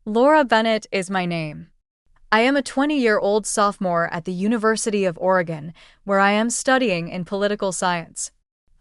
Laura Bennett is my name. I am a 20-year-old sophomore at the University of Oregon, where I am studying in political science.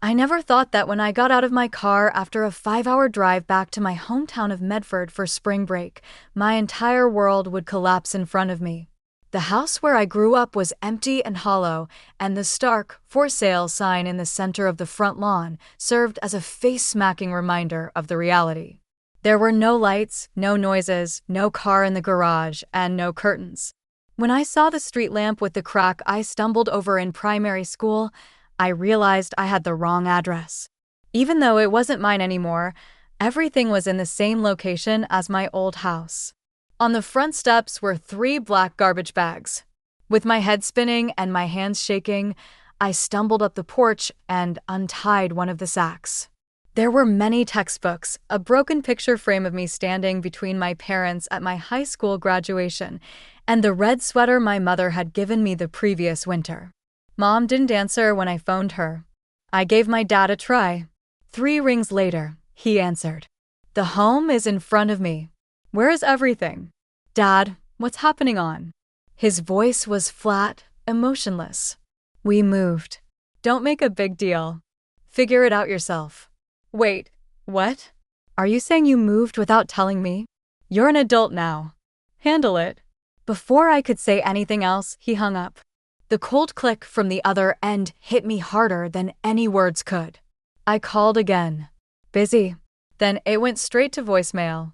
I never thought that when I got out of my car after a 5-hour drive back to my hometown of Medford for spring break, my entire world would collapse in front of me. The house where I grew up was empty and hollow, and the stark "For Sale" sign in the center of the front lawn served as a face-smacking reminder of the reality. There were no lights, no noises, no car in the garage, and no curtains. When I saw the street lamp with the crack I stumbled over in primary school, I realized I had the wrong address. Even though it wasn't mine anymore, everything was in the same location as my old house. On the front steps were 3 black garbage bags. With my head spinning and my hands shaking, I stumbled up the porch and untied one of the sacks. There were many textbooks, a broken picture frame of me standing between my parents at my high school graduation, and the red sweater my mother had given me the previous winter. Mom didn't answer when I phoned her. I gave my dad a try. 3 rings later, he answered. "The home is in front of me. Where is everything? Dad, what's happening on?" His voice was flat, emotionless. "We moved. Don't make a big deal. Figure it out yourself." "Wait, what? Are you saying you moved without telling me? You're an adult now. Handle it." Before I could say anything else, he hung up. The cold click from the other end hit me harder than any words could. I called again. "Busy." Then it went straight to voicemail.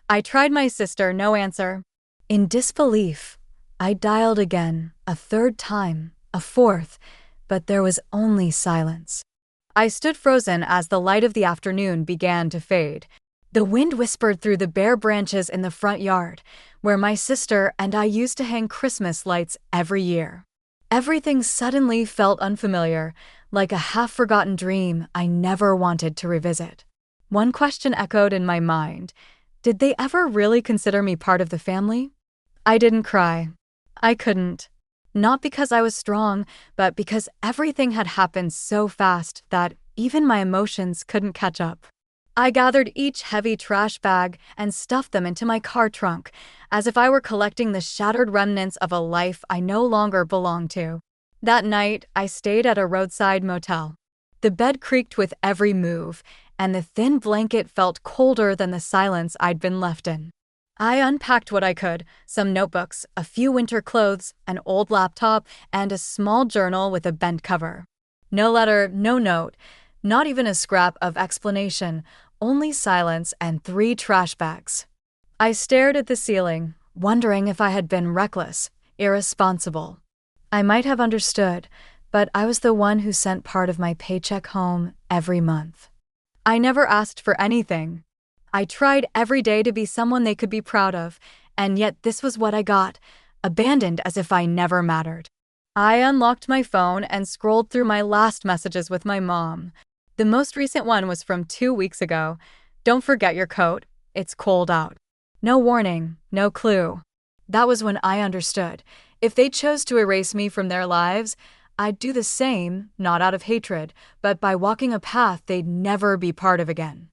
I tried my sister, no answer. In disbelief, I dialed again, a 3rd time, a 4th, but there was only silence. I stood frozen as the light of the afternoon began to fade. The wind whispered through the bare branches in the front yard, where my sister and I used to hang Christmas lights every year. Everything suddenly felt unfamiliar, like a half-forgotten dream I never wanted to revisit. One question echoed in my mind. Did they ever really consider me part of the family? I didn't cry. I couldn't. Not because I was strong, but because everything had happened so fast that even my emotions couldn't catch up. I gathered each heavy trash bag and stuffed them into my car trunk, as if I were collecting the shattered remnants of a life I no longer belonged to. That night, I stayed at a roadside motel. The bed creaked with every move, and the thin blanket felt colder than the silence I'd been left in. I unpacked what I could, some notebooks, a few winter clothes, an old laptop, and a small journal with a bent cover. No letter, no note, not even a scrap of explanation, only silence and 3 trash bags. I stared at the ceiling, wondering if I had been reckless, irresponsible. I might have understood, but I was the one who sent part of my paycheck home every month. I never asked for anything. I tried every day to be someone they could be proud of, and yet this was what I got, abandoned as if I never mattered. I unlocked my phone and scrolled through my last messages with my mom. The most recent one was from 2 weeks ago. "Don't forget your coat. It's cold out." No warning, no clue. That was when I understood. If they chose to erase me from their lives, I'd do the same, not out of hatred, but by walking a path they'd never be part of again.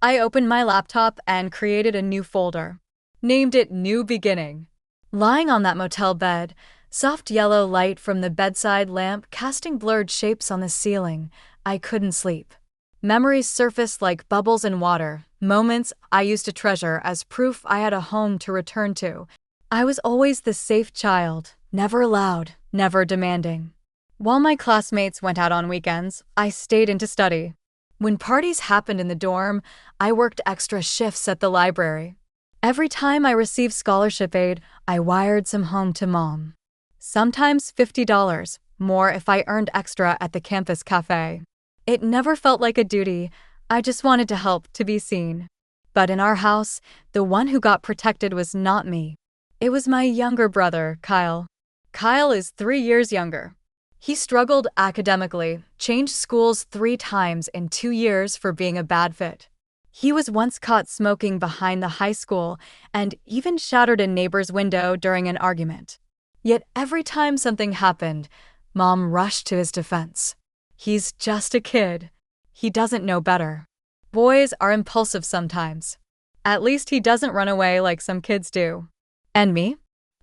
I opened my laptop and created a new folder. Named it New Beginning. Lying on that motel bed, soft yellow light from the bedside lamp casting blurred shapes on the ceiling, I couldn't sleep. Memories surfaced like bubbles in water, moments I used to treasure as proof I had a home to return to. I was always the safe child, never loud, never demanding. While my classmates went out on weekends, I stayed in to study. When parties happened in the dorm, I worked extra shifts at the library. Every time I received scholarship aid, I wired some home to Mom. Sometimes $50, more if I earned extra at the campus cafe. It never felt like a duty. I just wanted to help, to be seen. But in our house, the one who got protected was not me. It was my younger brother, Kyle. Kyle is 3 years younger. He struggled academically, changed schools 3 times in 2 years for being a bad fit. He was once caught smoking behind the high school and even shattered a neighbor's window during an argument. Yet every time something happened, Mom rushed to his defense. He's just a kid. He doesn't know better. Boys are impulsive sometimes. At least he doesn't run away like some kids do. And me?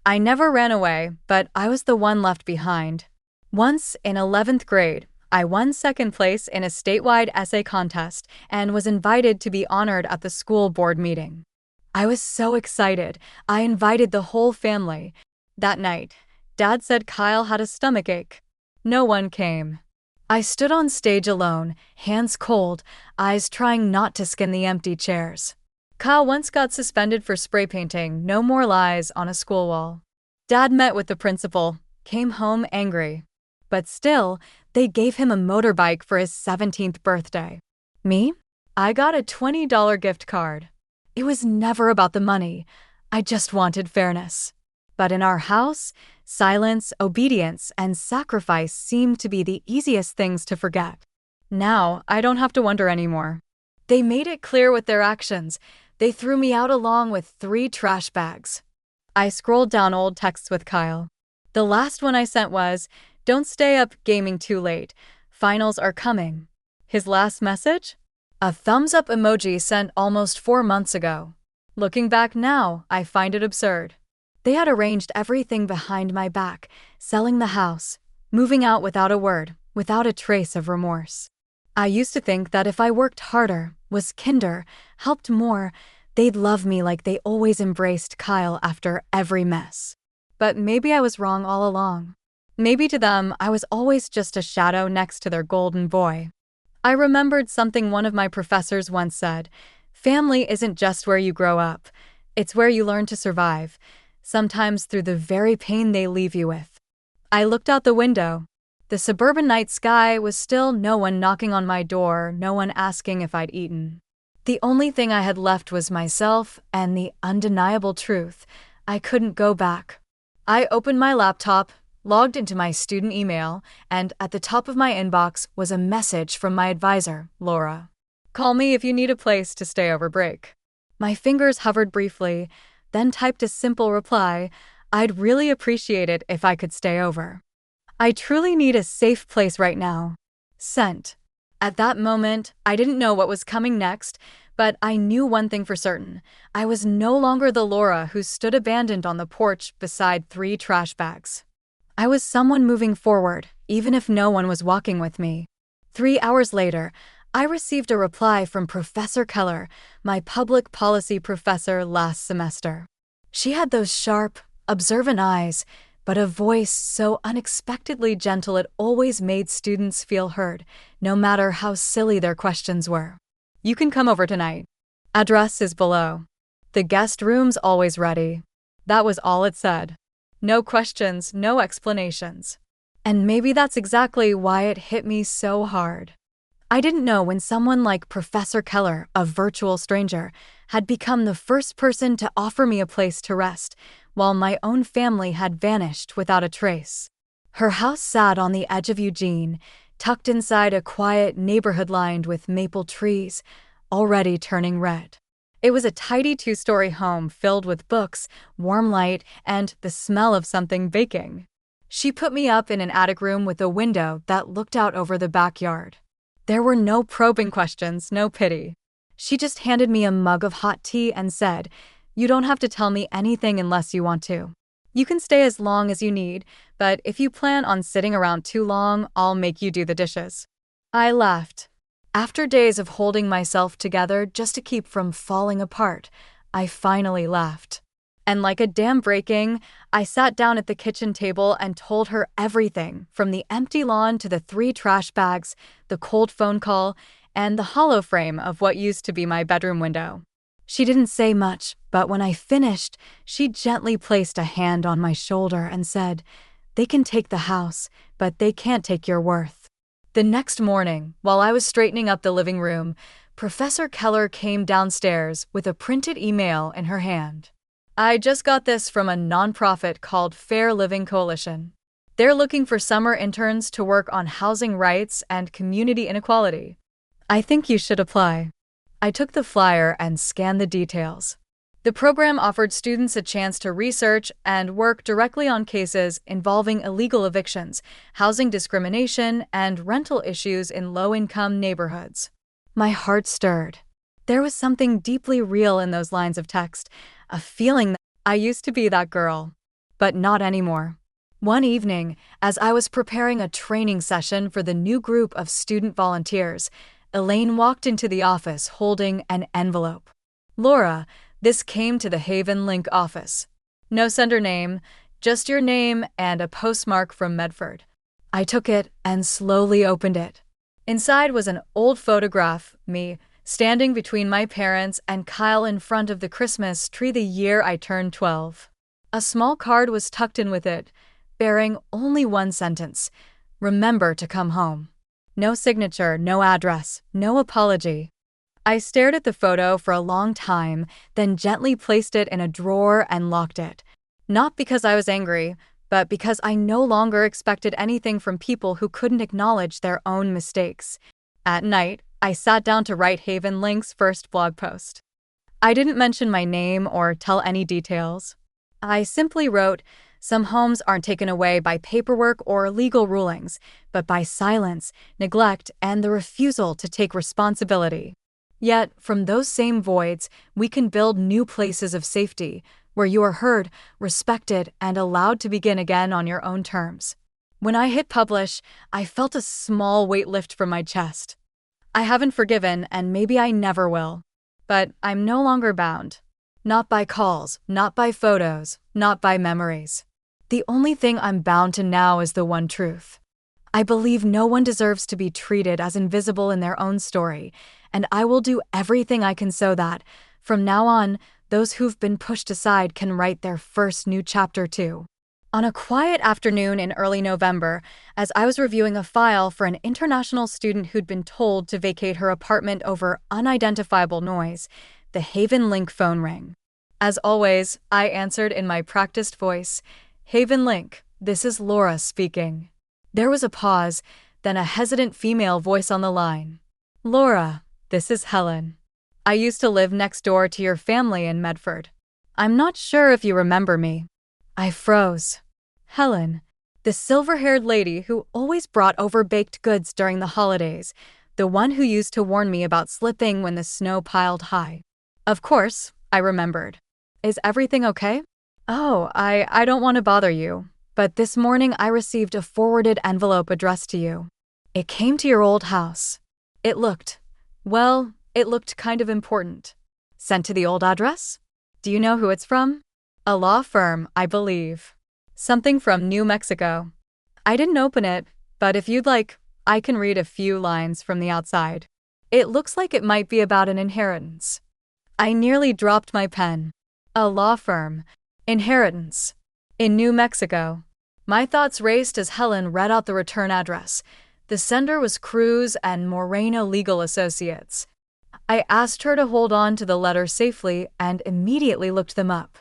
I never ran away, but I was the one left behind. Once, in 11th grade, I won second place in a statewide essay contest and was invited to be honored at the school board meeting. I was so excited, I invited the whole family. That night, Dad said Kyle had a stomachache. No one came. I stood on stage alone, hands cold, eyes trying not to skin the empty chairs. Kyle once got suspended for spray painting "No More Lies" on a school wall. Dad met with the principal, came home angry. But still, they gave him a motorbike for his 17th birthday. Me? I got a $20 gift card. It was never about the money. I just wanted fairness. But in our house, silence, obedience, and sacrifice seemed to be the easiest things to forget. Now, I don't have to wonder anymore. They made it clear with their actions. They threw me out along with 3 trash bags. I scrolled down old texts with Kyle. The last one I sent was, "Don't stay up gaming too late. Finals are coming." His last message? A thumbs up emoji sent almost 4 months ago. Looking back now, I find it absurd. They had arranged everything behind my back, selling the house, moving out without a word, without a trace of remorse. I used to think that if I worked harder, was kinder, helped more, they'd love me like they always embraced Kyle after every mess. But maybe I was wrong all along. Maybe to them, I was always just a shadow next to their golden boy. I remembered something one of my professors once said: family isn't just where you grow up, it's where you learn to survive, sometimes through the very pain they leave you with. I looked out the window. The suburban night sky was still, no one knocking on my door, no one asking if I'd eaten. The only thing I had left was myself and the undeniable truth: I couldn't go back. I opened my laptop, logged into my student email, and at the top of my inbox was a message from my advisor, Laura. "Call me if you need a place to stay over break." My fingers hovered briefly, then typed a simple reply: "I'd really appreciate it if I could stay over. I truly need a safe place right now." Sent. At that moment, I didn't know what was coming next, but I knew one thing for certain. I was no longer the Laura who stood abandoned on the porch beside 3 trash bags. I was someone moving forward, even if no one was walking with me. 3 hours later, I received a reply from Professor Keller, my public policy professor last semester. She had those sharp, observant eyes, but a voice so unexpectedly gentle it always made students feel heard, no matter how silly their questions were. "You can come over tonight. Address is below. The guest room's always ready." That was all it said. No questions, no explanations. And maybe that's exactly why it hit me so hard. I didn't know when someone like Professor Keller, a virtual stranger, had become the first person to offer me a place to rest, while my own family had vanished without a trace. Her house sat on the edge of Eugene, tucked inside a quiet neighborhood lined with maple trees, already turning red. It was a tidy 2-story home filled with books, warm light, and the smell of something baking. She put me up in an attic room with a window that looked out over the backyard. There were no probing questions, no pity. She just handed me a mug of hot tea and said, "You don't have to tell me anything unless you want to. You can stay as long as you need, but if you plan on sitting around too long, I'll make you do the dishes." I laughed. After days of holding myself together just to keep from falling apart, I finally laughed. And like a dam breaking, I sat down at the kitchen table and told her everything, from the empty lawn to the 3 trash bags, the cold phone call, and the hollow frame of what used to be my bedroom window. She didn't say much, but when I finished, she gently placed a hand on my shoulder and said, "They can take the house, but they can't take your worth." The next morning, while I was straightening up the living room, Professor Keller came downstairs with a printed email in her hand. "I just got this from a nonprofit called Fair Living Coalition. They're looking for summer interns to work on housing rights and community inequality. I think you should apply." I took the flyer and scanned the details. The program offered students a chance to research and work directly on cases involving illegal evictions, housing discrimination, and rental issues in low-income neighborhoods. My heart stirred. There was something deeply real in those lines of text, a feeling that I used to be that girl, but not anymore. One evening, as I was preparing a training session for the new group of student volunteers, Elaine walked into the office holding an envelope. Laura, this came to the Haven Link office. No sender name, just your name and a postmark from Medford. I took it and slowly opened it. Inside was an old photograph, me, standing between my parents and Kyle in front of the Christmas tree the year I turned 12. A small card was tucked in with it, bearing only one sentence: "Remember to come home." No signature, no address, no apology. I stared at the photo for a long time, then gently placed it in a drawer and locked it. Not because I was angry, but because I no longer expected anything from people who couldn't acknowledge their own mistakes. At night, I sat down to write Haven Link's first blog post. I didn't mention my name or tell any details. I simply wrote, "Some homes aren't taken away by paperwork or legal rulings, but by silence, neglect, and the refusal to take responsibility." Yet, from those same voids, we can build new places of safety, where you are heard, respected, and allowed to begin again on your own terms. When I hit publish, I felt a small weight lift from my chest. I haven't forgiven, and maybe I never will. But I'm no longer bound. Not by calls, not by photos, not by memories. The only thing I'm bound to now is the one truth. I believe no one deserves to be treated as invisible in their own story, and I will do everything I can so that, from now on, those who've been pushed aside can write their first new chapter too. On a quiet afternoon in early November, as I was reviewing a file for an international student who'd been told to vacate her apartment over unidentifiable noise, the Haven Link phone rang. As always, I answered in my practiced voice, "Haven Link, this is Laura speaking." There was a pause, then a hesitant female voice on the line. "Laura, this is Helen. I used to live next door to your family in Medford. I'm not sure if you remember me." I froze. Helen, the silver-haired lady who always brought over baked goods during the holidays, the one who used to warn me about slipping when the snow piled high. Of course, I remembered. "Is everything okay?" "Oh, I don't want to bother you, but this morning I received a forwarded envelope addressed to you. It came to your old house. It looked kind of important." "Sent to the old address? Do you know who it's from?" "A law firm, I believe. Something from New Mexico." I didn't open it, but if you'd like, I can read a few lines from the outside. It looks like it might be about an inheritance. I nearly dropped my pen. A law firm. Inheritance. In New Mexico. My thoughts raced as Helen read out the return address. The sender was Cruz and Moreno Legal Associates. I asked her to hold on to the letter safely and immediately looked them up.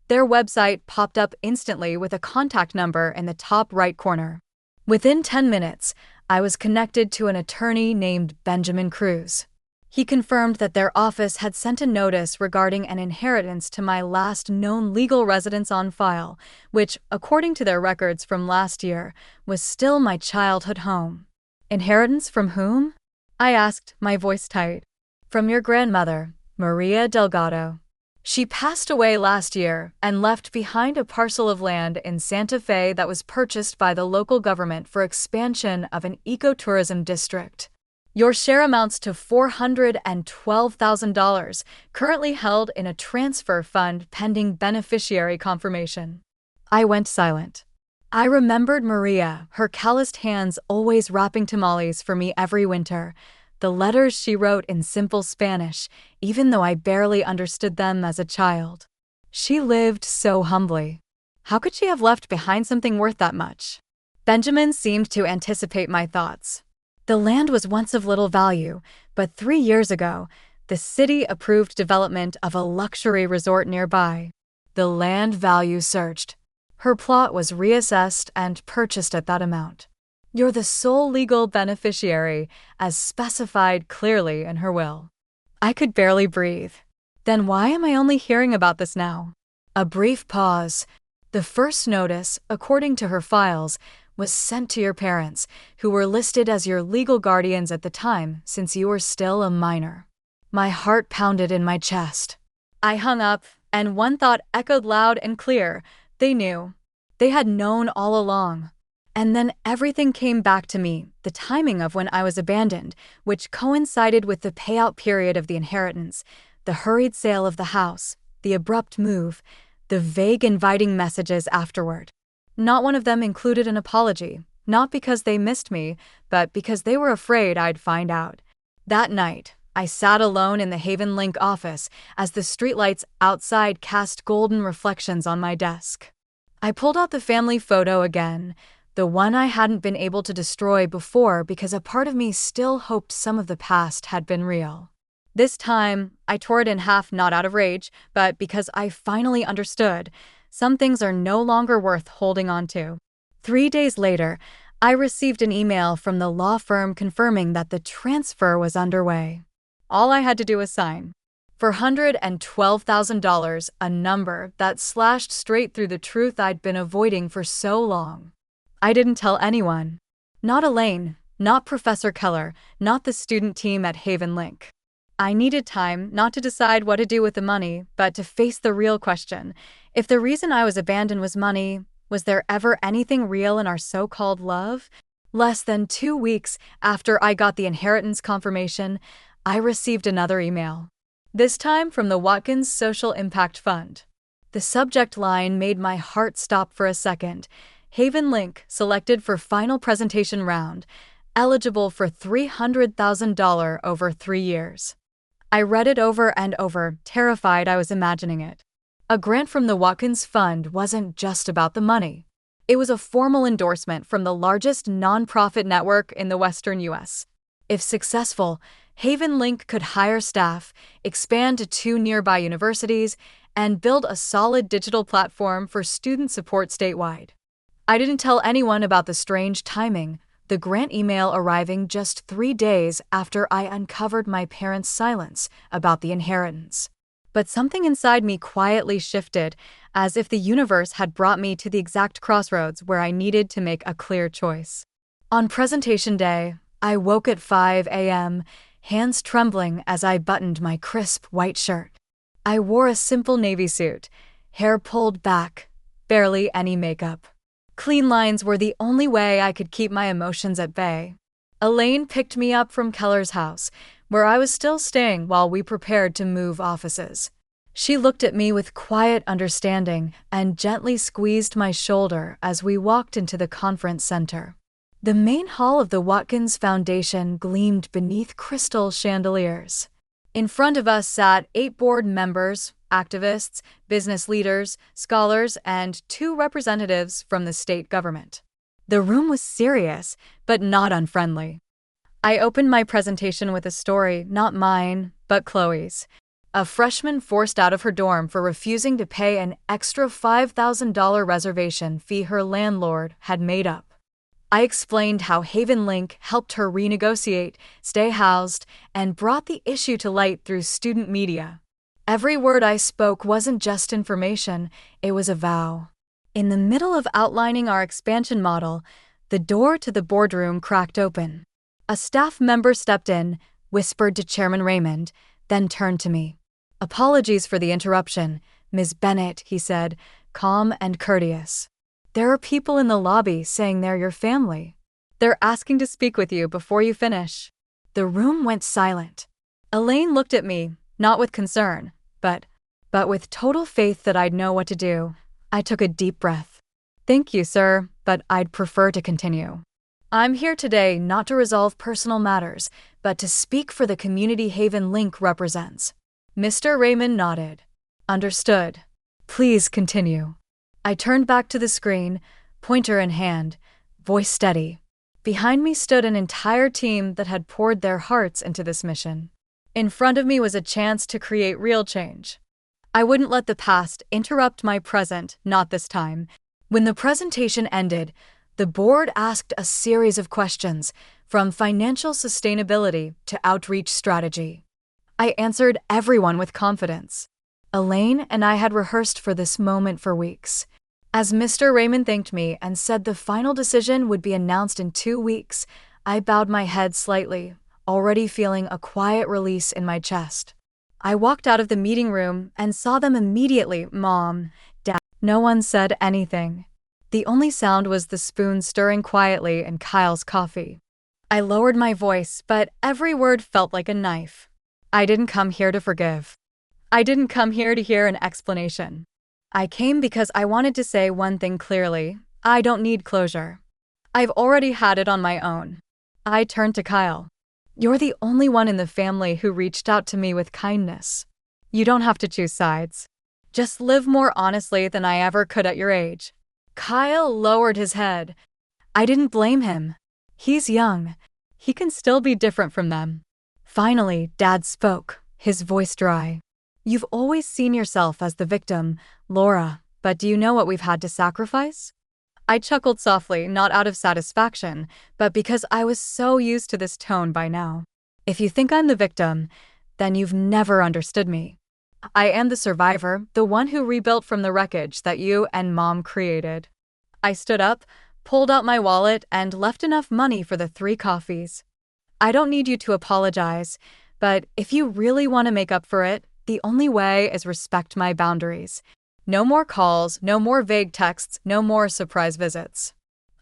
Their website popped up instantly with a contact number in the top right corner. Within 10 minutes, I was connected to an attorney named Benjamin Cruz. He confirmed that their office had sent a notice regarding an inheritance to my last known legal residence on file, which, according to their records from last year, was still my childhood home. "Inheritance from whom?" I asked, my voice tight. "From your grandmother, Maria Delgado. She passed away last year and left behind a parcel of land in Santa Fe that was purchased by the local government for expansion of an ecotourism district. Your share amounts to $412,000, currently held in a transfer fund pending beneficiary confirmation." I went silent. I remembered Maria, her calloused hands always wrapping tamales for me every winter, the letters she wrote in simple Spanish, even though I barely understood them as a child. She lived so humbly. How could she have left behind something worth that much? Benjamin seemed to anticipate my thoughts. "The land was once of little value, but 3 years ago, the city approved development of a luxury resort nearby. The land value surged. Her plot was reassessed and purchased at that amount. You're the sole legal beneficiary, as specified clearly in her will." I could barely breathe. Then why am I only hearing about this now? A brief pause. "The first notice, according to her files, was sent to your parents, who were listed as your legal guardians at the time since you were still a minor." My heart pounded in my chest. I hung up, and one thought echoed loud and clear. They knew. They had known all along. And then everything came back to me, the timing of when I was abandoned, which coincided with the payout period of the inheritance, the hurried sale of the house, the abrupt move, the vague inviting messages afterward. Not one of them included an apology, not because they missed me, but because they were afraid I'd find out. That night, I sat alone in the Haven Link office as the streetlights outside cast golden reflections on my desk. I pulled out the family photo again, the one I hadn't been able to destroy before because a part of me still hoped some of the past had been real. This time, I tore it in half not out of rage, but because I finally understood. Some things are no longer worth holding on to. 3 days later, I received an email from the law firm confirming that the transfer was underway. All I had to do was sign. For $112,000, a number that slashed straight through the truth I'd been avoiding for so long. I didn't tell anyone. Not Elaine, not Professor Keller, not the student team at Haven Link. I needed time not to decide what to do with the money, but to face the real question. If the reason I was abandoned was money, was there ever anything real in our so-called love? Less than 2 weeks after I got the inheritance confirmation, I received another email. This time from the Watkins Social Impact Fund. The subject line made my heart stop for a second. Haven Link selected for final presentation round, eligible for $300,000 over 3 years. I read it over and over, terrified I was imagining it. A grant from the Watkins Fund wasn't just about the money. It was a formal endorsement from the largest nonprofit network in the Western U.S. If successful, Haven Link could hire staff, expand to 2 nearby universities, and build a solid digital platform for student support statewide. I didn't tell anyone about the strange timing, the grant email arriving just 3 days after I uncovered my parents' silence about the inheritance. But something inside me quietly shifted, as if the universe had brought me to the exact crossroads where I needed to make a clear choice. On presentation day, I woke at 5 a.m., hands trembling as I buttoned my crisp white shirt. I wore a simple navy suit, hair pulled back, barely any makeup. Clean lines were the only way I could keep my emotions at bay. Elaine picked me up from Keller's house, where I was still staying while we prepared to move offices. She looked at me with quiet understanding and gently squeezed my shoulder as we walked into the conference center. The main hall of the Watkins Foundation gleamed beneath crystal chandeliers. In front of us sat 8 board members, activists, business leaders, scholars, and 2 representatives from the state government. The room was serious, but not unfriendly. I opened my presentation with a story, not mine, but Chloe's. A freshman forced out of her dorm for refusing to pay an extra $5,000 reservation fee her landlord had made up. I explained how Haven Link helped her renegotiate, stay housed, and brought the issue to light through student media. Every word I spoke wasn't just information, it was a vow. In the middle of outlining our expansion model, the door to the boardroom cracked open. A staff member stepped in, whispered to Chairman Raymond, then turned to me. "Apologies for the interruption, Ms. Bennett," he said, calm and courteous. "There are people in the lobby saying they're your family. They're asking to speak with you before you finish." The room went silent. Elaine looked at me, not with concern, but with total faith that I'd know what to do. I took a deep breath. "Thank you, sir, but I'd prefer to continue. I'm here today not to resolve personal matters, but to speak for the community Haven Link represents." Mr. Raymond nodded. "Understood. Please continue." I turned back to the screen, pointer in hand, voice steady. Behind me stood an entire team that had poured their hearts into this mission. In front of me was a chance to create real change. I wouldn't let the past interrupt my present, not this time. When the presentation ended, the board asked a series of questions, from financial sustainability to outreach strategy. I answered everyone with confidence. Elaine and I had rehearsed for this moment for weeks. As Mr. Raymond thanked me and said the final decision would be announced in 2 weeks, I bowed my head slightly, already feeling a quiet release in my chest. I walked out of the meeting room and saw them immediately. Mom, Dad. No one said anything. The only sound was the spoon stirring quietly in Kyle's coffee. I lowered my voice, but every word felt like a knife. I didn't come here to forgive. I didn't come here to hear an explanation. I came because I wanted to say one thing clearly. I don't need closure. I've already had it on my own. I turned to Kyle. You're the only one in the family who reached out to me with kindness. You don't have to choose sides. Just live more honestly than I ever could at your age. Kyle lowered his head. I didn't blame him. He's young. He can still be different from them. Finally, Dad spoke, his voice dry. You've always seen yourself as the victim, Laura, but do you know what we've had to sacrifice? I chuckled softly, not out of satisfaction, but because I was so used to this tone by now. If you think I'm the victim, then you've never understood me. I am the survivor, the one who rebuilt from the wreckage that you and Mom created. I stood up, pulled out my wallet, and left enough money for the 3 coffees. I don't need you to apologize, but if you really want to make up for it, the only way is respect my boundaries. No more calls, no more vague texts, no more surprise visits.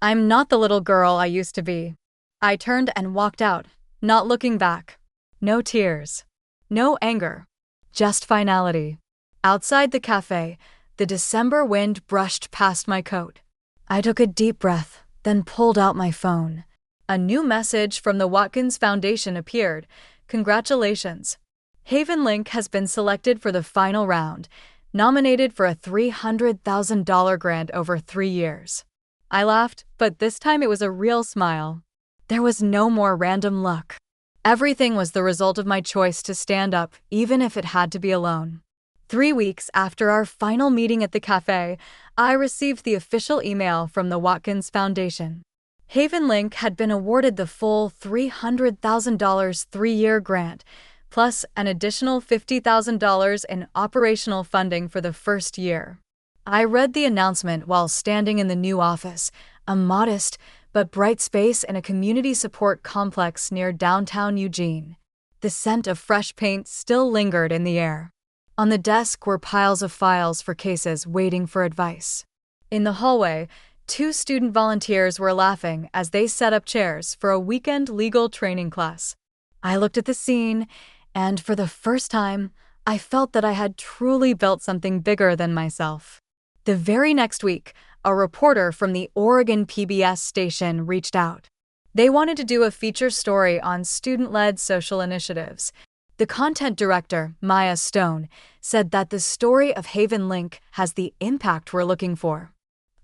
I'm not the little girl I used to be. I turned and walked out, not looking back. No tears. No anger. Just finality. Outside the cafe, the December wind brushed past my coat. I took a deep breath, then pulled out my phone. A new message from the Watkins Foundation appeared. Congratulations. Haven Link has been selected for the final round, nominated for a $300,000 grant over 3 years. I laughed, but this time it was a real smile. There was no more random luck. Everything was the result of my choice to stand up, even if it had to be alone. 3 weeks after our final meeting at the cafe, I received the official email from the Watkins Foundation. Haven Link had been awarded the full $300,000 3-year grant, plus an additional $50,000 in operational funding for the first year. I read the announcement while standing in the new office, a modest but bright space in a community support complex near downtown Eugene. The scent of fresh paint still lingered in the air. On the desk were piles of files for cases waiting for advice. In the hallway, 2 student volunteers were laughing as they set up chairs for a weekend legal training class. I looked at the scene, and for the first time, I felt that I had truly built something bigger than myself. The very next week, a reporter from the Oregon PBS station reached out. They wanted to do a feature story on student-led social initiatives. The content director, Maya Stone, said that the story of Haven Link has the impact we're looking for.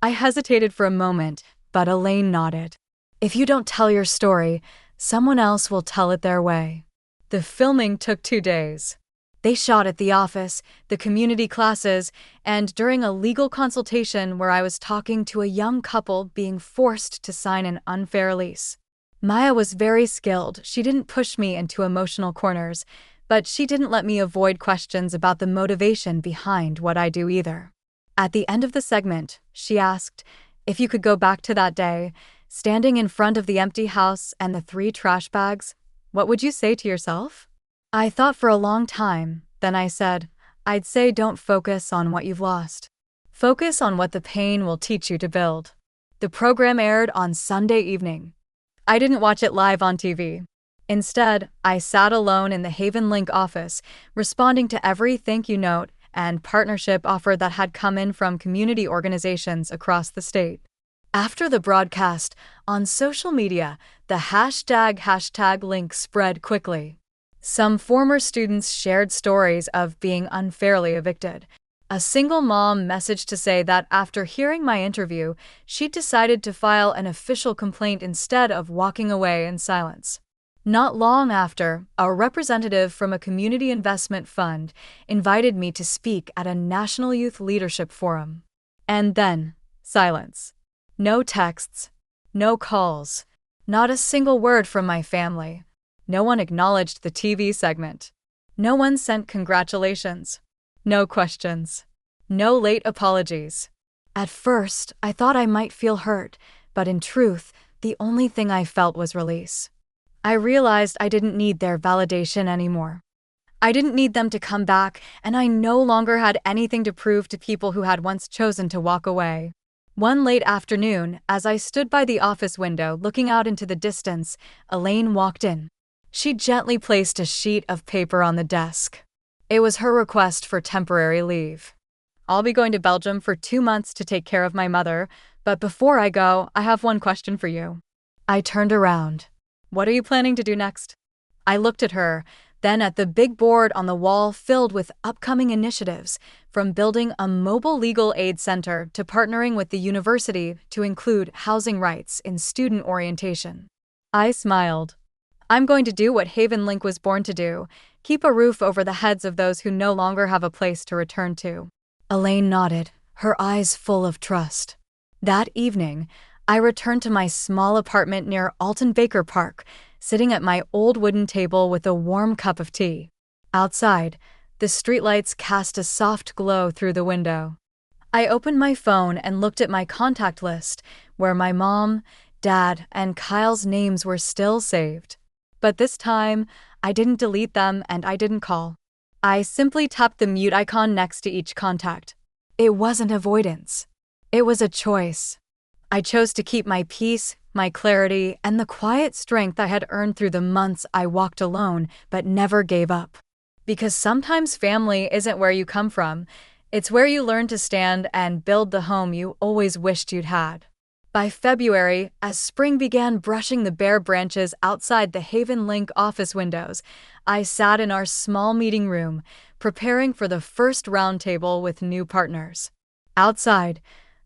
I hesitated for a moment, but Elaine nodded. If you don't tell your story, someone else will tell it their way. The filming took 2 days. They shot at the office, the community classes, and during a legal consultation where I was talking to a young couple being forced to sign an unfair lease. Maya was very skilled. She didn't push me into emotional corners, but she didn't let me avoid questions about the motivation behind what I do either. At the end of the segment, she asked, if you could go back to that day, standing in front of the empty house and the 3 trash bags, what would you say to yourself? I thought for a long time, then I said, I'd say don't focus on what you've lost. Focus on what the pain will teach you to build. The program aired on Sunday evening. I didn't watch it live on TV. Instead, I sat alone in the Haven Link office, responding to every thank you note and partnership offer that had come in from community organizations across the state. After the broadcast, on social media, the hashtag link spread quickly. Some former students shared stories of being unfairly evicted. A single mom messaged to say that after hearing my interview, she decided to file an official complaint instead of walking away in silence. Not long after, a representative from a community investment fund invited me to speak at a National Youth Leadership Forum. And then, silence. No texts, no calls, not a single word from my family. No one acknowledged the TV segment. No one sent congratulations. No questions. No late apologies. At first, I thought I might feel hurt, but in truth, the only thing I felt was release. I realized I didn't need their validation anymore. I didn't need them to come back, and I no longer had anything to prove to people who had once chosen to walk away. One late afternoon, as I stood by the office window looking out into the distance, Elaine walked in. She gently placed a sheet of paper on the desk. It was her request for temporary leave. I'll be going to Belgium for 2 months to take care of my mother, but before I go, I have one question for you. I turned around. What are you planning to do next? I looked at her, then at the big board on the wall filled with upcoming initiatives, from building a mobile legal aid center to partnering with the university to include housing rights in student orientation. I smiled. I'm going to do what Haven Link was born to do, keep a roof over the heads of those who no longer have a place to return to. Elaine nodded, her eyes full of trust. That evening, I returned to my small apartment near Alton Baker Park, sitting at my old wooden table with a warm cup of tea. Outside, the streetlights cast a soft glow through the window. I opened my phone and looked at my contact list, where my mom, dad, and Kyle's names were still saved. But this time, I didn't delete them and I didn't call. I simply tapped the mute icon next to each contact. It wasn't avoidance. It was a choice. I chose to keep my peace, my clarity, and the quiet strength I had earned through the months I walked alone but never gave up. Because sometimes family isn't where you come from, it's where you learn to stand and build the home you always wished you'd had. By February, as spring began brushing the bare branches outside the Haven Link office windows, I sat in our small meeting room, preparing for the first roundtable with new partners. Outside,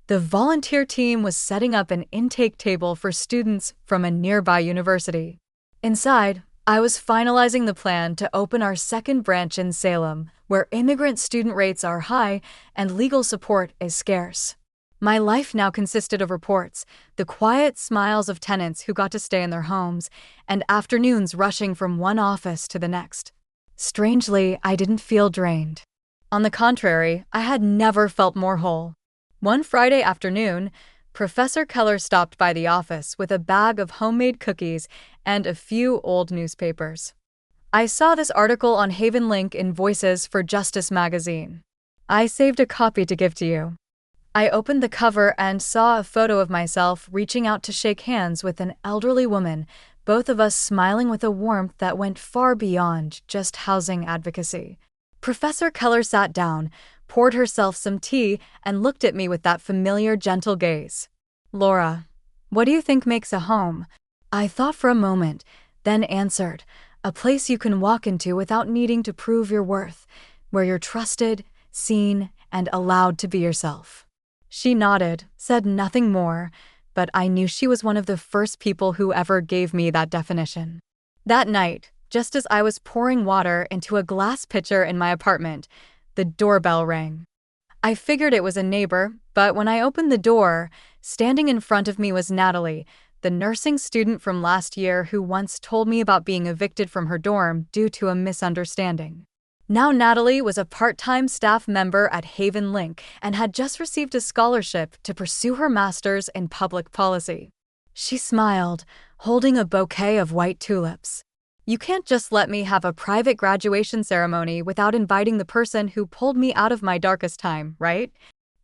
the volunteer team was setting up an intake table for students from a nearby university. Inside, I was finalizing the plan to open our second branch in Salem, where immigrant student rates are high and legal support is scarce. My life now consisted of reports, the quiet smiles of tenants who got to stay in their homes, and afternoons rushing from one office to the next. Strangely, I didn't feel drained. On the contrary, I had never felt more whole. One Friday afternoon, Professor Keller stopped by the office with a bag of homemade cookies and a few old newspapers. I saw this article on Haven Link in Voices for Justice magazine. I saved a copy to give to you. I opened the cover and saw a photo of myself reaching out to shake hands with an elderly woman, both of us smiling with a warmth that went far beyond just housing advocacy. Professor Keller sat down, poured herself some tea, and looked at me with that familiar, gentle gaze. Laura, what do you think makes a home? I thought for a moment, then answered, a place you can walk into without needing to prove your worth, where you're trusted, seen, and allowed to be yourself. She nodded, said nothing more, but I knew she was one of the first people who ever gave me that definition. That night, just as I was pouring water into a glass pitcher in my apartment, the doorbell rang. I figured it was a neighbor, but when I opened the door, standing in front of me was Natalie, the nursing student from last year who once told me about being evicted from her dorm due to a misunderstanding. Now Natalie was a part-time staff member at Haven Link and had just received a scholarship to pursue her master's in public policy. She smiled, holding a bouquet of white tulips. You can't just let me have a private graduation ceremony without inviting the person who pulled me out of my darkest time, right?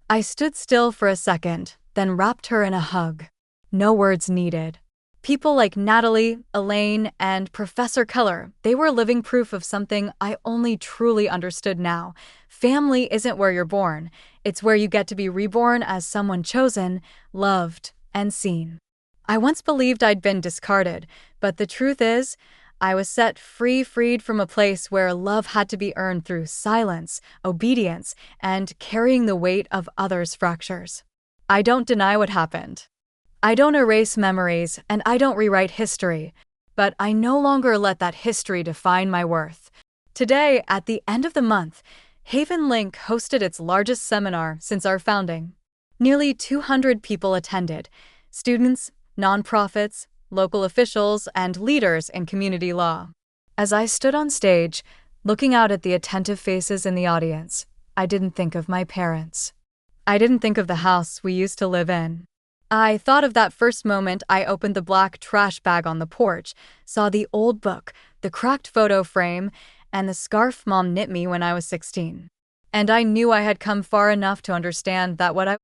I stood still for a second, then wrapped her in a hug. No words needed. People like Natalie, Elaine, and Professor Keller, they were living proof of something I only truly understood now. Family isn't where you're born. It's where you get to be reborn as someone chosen, loved, and seen. I once believed I'd been discarded, but the truth is, I was set free, freed from a place where love had to be earned through silence, obedience, and carrying the weight of others' fractures. I don't deny what happened. I don't erase memories, and I don't rewrite history, but I no longer let that history define my worth. Today, at the end of the month, Haven Link hosted its largest seminar since our founding. Nearly 200 people attended, students, nonprofits, local officials, and leaders in community law. As I stood on stage, looking out at the attentive faces in the audience, I didn't think of my parents. I didn't think of the house we used to live in. I thought of that first moment I opened the black trash bag on the porch, saw the old book, the cracked photo frame, and the scarf Mom knit me when I was 16. And I knew I had come far enough to understand that what I